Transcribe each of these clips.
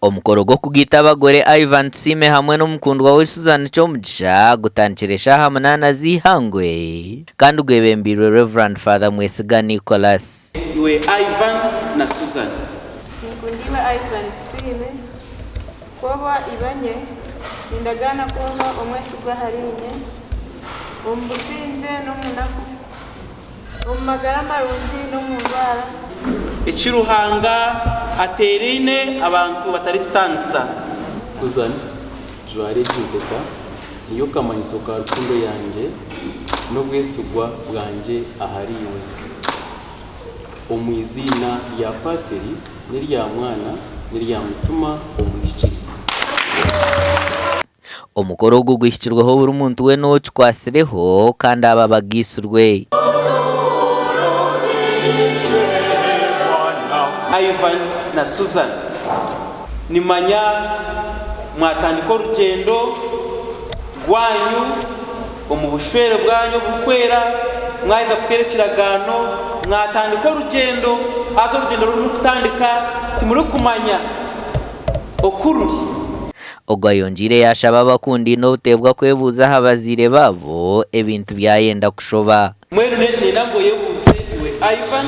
Omukoro go kugita abagore Ivan Tusiima hamwe n'omukundwa we Susan Chomugisha gutankiresha hamunana zihangwe kandi gwebembirwe Reverend Father Mwesiga Nicholas. Iwe Ivan na Susan. Nkundiwe Ivan Tusiima kuba ibanye indagana kuba omwesigwa harinye ombusinje n'omunaku omumagara marungi n'omundwara Ichiruhanga aterine abantu batari kitanisa. Susan Jware Judeta niyo kamanyiso ka rukundo yanje no bwesugwa bwanje ahariwe omwizina ya pateri n'irya mwana n'irya mutuma omwishikiri. Omukoro go gwishikirwaho buri muntu we no kwasireho kandi aba bagisurwe. Ivan na Susan nimanya mwatandika urugendo rwanyu mu bushwere bwanyu bukwera mwahiza kutera kiragano mwatandika urugendo haza urugendo ruri kutandika timuri kumanya okururi Ogayongire yashaba abakundi no utebwa kwebuza habazire babo ebintu byayenda kushoba. Mwenu ninango yebuze iwe Ivan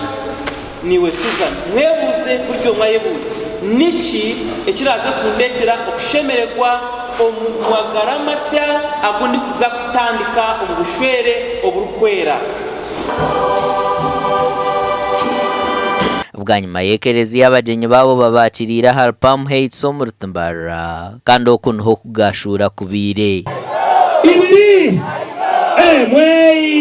niwe Susan mwebuze buryo mwayebuze niki ekiraza kundetera okushemererwa omwagaramasya agundi kuza kutandika omubushwere oburikwera. Bwanyuma yekerezi y'abagenyi babo babakirira Harpam Heights muri Mbarara kandi okunho kugashura kubire ibiri mwei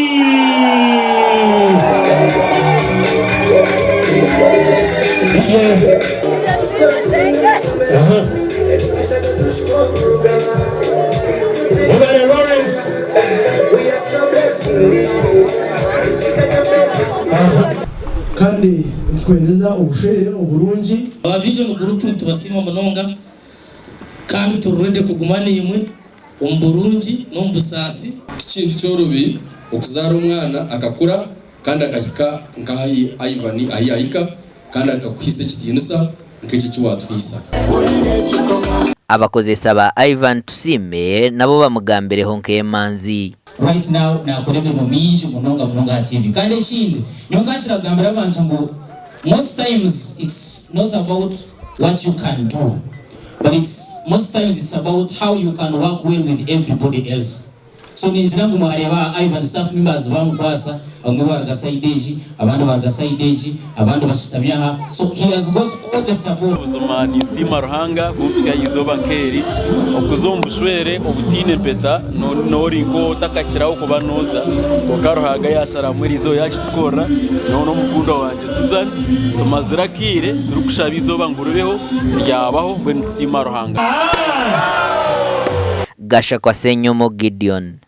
kandi twendeza ubushere uburungi abavision group tubasima munonga kandi tururede kugumana imwe umburungi no mbusasi ikintu cyorobi ukuzara umwana akakura kandi akahika nkayi Ivan ayayika kandi akakwise kitinisa nk'iki cy'uwatwisa. Abakozesa ba Ivan Tusiima nabo bamugambireho nk'emanzi. Right now na kurebe mu minji munonga TV kandi ikindi nyonga kiragambira abantu ngo most times it's not about what you can do but most times it's about how you can work well with everybody else. So ninjira ngo mwareba Ivan staff members bamukwasa bamwe baraga side age abandi baraga side age abandi bashitamyaha so he has got all the support. Uzumani sima ruhanga gupya yizoba nkeri okuzombushwere obutine peta nori ngo takakiraho kubanoza okaruhaga yashara muri zo yakitukora nono mukunda wanje Susan tumazirakire turukushaba izoba ngurubeho ryabaho bwe sima ruhanga. Gasha kwa Senyomo Gideon.